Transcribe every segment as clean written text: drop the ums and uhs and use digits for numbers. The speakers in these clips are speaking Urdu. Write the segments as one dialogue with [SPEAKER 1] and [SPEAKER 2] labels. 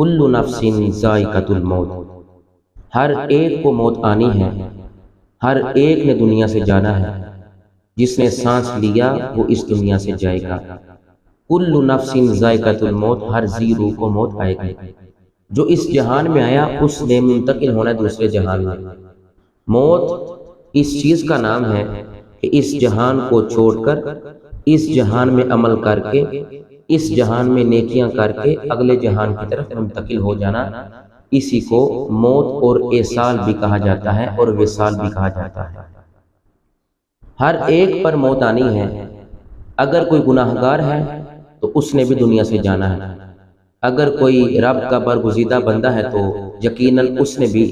[SPEAKER 1] کل نفس ذائقۃ الموت، ہر ایک کو موت آنی ہے، ہر ایک نے دنیا سے جانا ہے، جس نے سانس لیا وہ اس دنیا سے جائے گا۔ کل نفس ذائقۃ الموت، ہر ذی روح کو موت آئے گی۔ جو اس جہان میں آیا اس نے منتقل ہونا ہے دوسرے جہان میں۔ موت اس چیز کا نام ہے کہ اس جہان کو چھوڑ کر اس جہان میں عمل کر کے، اس جہان میں نیکیاں کر کے اگلے جہان کی طرف منتقل ہو جانا، اسی کو موت اور ایصال بھی کہا جاتا ہے اور وصال بھی کہا جاتا ہے۔ ہر ایک پر موت آنی ہے۔ اگر کوئی گناہ گار ہے تو اس نے بھی دنیا سے جانا ہے، اگر کوئی رب کا برگزیدہ بندہ ہے تو یقیناً اس نے بھی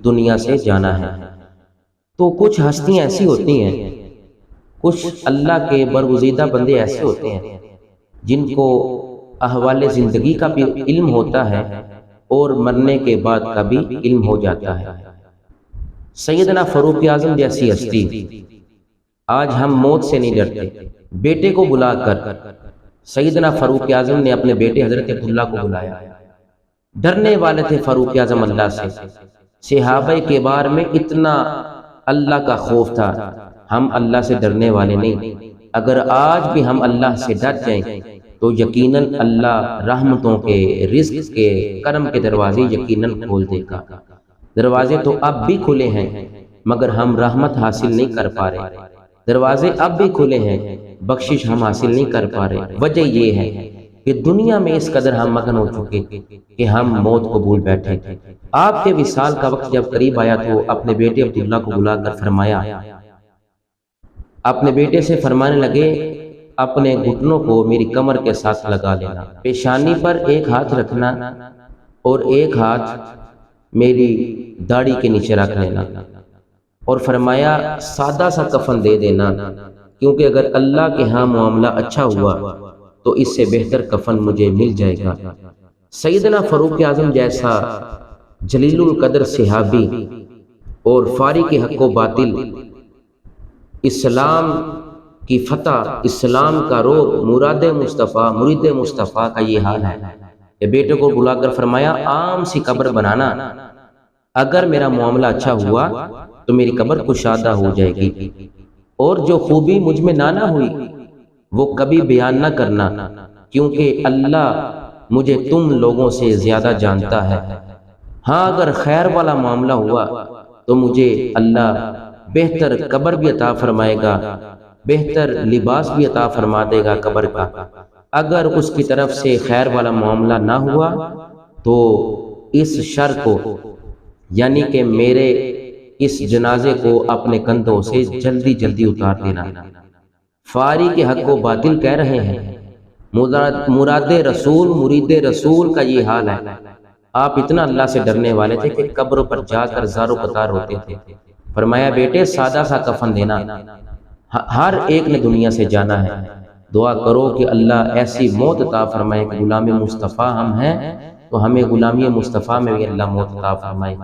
[SPEAKER 1] دنیا سے جانا ہے۔ تو کچھ ہستیاں ایسی ہوتی ہیں، کچھ اللہ کے برگزیدہ بندے ایسے ہوتے ہیں جن کو احوال زندگی کا بھی علم ہوتا ہے اور مرنے کے بعد کا بھی علم ہو جاتا ہے۔ سیدنا فاروق اعظم جیسی ہستی، آج ہم موت سے نہیں ڈرتے۔ بیٹے کو بلا کر سیدنا فاروق اعظم نے اپنے بیٹے حضرت عبداللہ کو بلایا۔ ڈرنے والے تھے فاروق اعظم اللہ سے، صحابہ کے بارے میں اتنا اللہ کا خوف تھا۔ ہم اللہ سے ڈرنے والے نہیں۔ اگر آج بھی ہم اللہ سے ڈر جائیں تو یقیناً اللہ رحمتوں کے، رزق کے، کرم کے دروازے یقیناً کھول دے گا۔ دروازے تو اب بھی کھلے ہیں مگر ہم رحمت حاصل نہیں کر پا رہے۔ دروازے اب بھی کھلے ہیں، بخشش ہم حاصل نہیں کر پا رہے۔ وجہ یہ ہے کہ دنیا میں اس قدر ہم مگن ہو چکے کہ ہم موت کو بھول بیٹھے۔ آپ کے وصال کا وقت جب قریب آیا تو اپنے بیٹے عبداللہ کو بلا کر فرمایا، اپنے بیٹے سے فرمانے لگے اپنے گھٹنوں کو میری کمر کے ساتھ لگا لینا، پیشانی پر ایک ہاتھ رکھنا اور ایک ہاتھ میری داڑھی کے نیچے رکھ لینا، اور فرمایا سادہ سا کفن دے دینا، کیونکہ اگر اللہ کے ہاں معاملہ اچھا ہوا تو اس سے بہتر کفن مجھے مل جائے گا۔ سیدنا فاروق اعظم جیسا جلیل القدر صحابی اور فارق حق و باطل، اسلام کی فتح، اسلام کا روب، مراد مصطفیٰ، مرید مصطفیٰ کا یہ حال ہے کہ بیٹے کو بلا کر فرمایا عام سی قبر بنانا، اگر میرا معاملہ اچھا ہوا تو میری قبر کشادہ ہو جائے گی، اور جو خوبی مجھ میں نہ ہوئی وہ کبھی بیان نہ کرنا، کیونکہ اللہ مجھے تم لوگوں سے زیادہ جانتا ہے۔ ہاں اگر خیر والا معاملہ ہوا تو مجھے اللہ بہتر قبر بھی عطا فرمائے گا، بہتر لباس بھی عطا فرما دے گا قبر کا۔ اگر اس کی طرف سے خیر والا معاملہ نہ ہوا تو اس شر کو، یعنی کہ میرے اس جنازے کو اپنے کندھوں سے جلدی جلدی اتار دینا۔ فارق حق و باطل کہہ رہے ہیں مراد رسول، مرید رسول کا یہ حال ہے۔ آپ اتنا اللہ سے ڈرنے والے تھے کہ قبروں پر جا کر زارو قطار ہوتے تھے۔ فرمایا بیٹے سادہ سا کفن دینا، ہر ایک نے دنیا سے جانا ہے، دعا کرو کہ اللہ ایسی موت عطا فرمائے کہ غلام مصطفیٰ ہم ہیں تو ہمیں غلامی مصطفیٰ میں بھی اللہ موت عطا فرمائے۔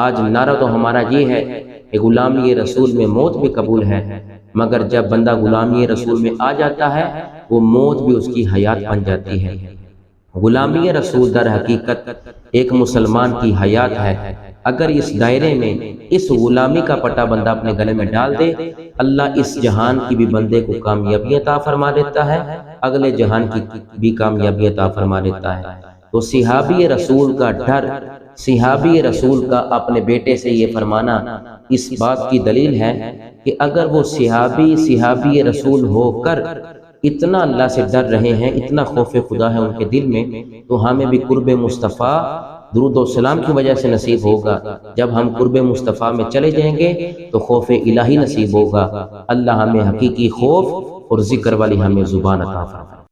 [SPEAKER 1] آج نعرہ تو ہمارا یہ ہے کہ غلامی رسول میں موت بھی قبول ہے، مگر جب بندہ غلامی رسول میں آ جاتا ہے وہ موت بھی اس کی حیات بن جاتی ہے۔ غلامی رسول در حقیقت ایک مسلمان کی حیات ہے۔ اگر اس دائرے میں اس غلامی کا پٹا بندہ اپنے گلے میں ڈال دے، اللہ اس جہان کی بھی بندے کو کامیابی عطا فرما دیتا ہے، اگلے جہان کی بھی کامیابی عطا فرما دیتا ہے۔ تو صحابی رسول کا ڈر، صحابی رسول کا اپنے بیٹے سے یہ فرمانا اس بات کی دلیل ہے کہ اگر وہ صحابی رسول ہو کر اتنا اللہ سے ڈر رہے ہیں، اتنا خوف خدا ہے ان کے دل میں، تو ہمیں بھی قرب مصطفیٰ درود و سلام کی وجہ سے نصیب ہوگا۔ جب ہم قرب مصطفیٰ میں چلے جائیں گے تو خوف الہی نصیب ہوگا۔ اللہ ہمیں حقیقی خوف اور ذکر والی ہمیں زبان عطا فرمائے۔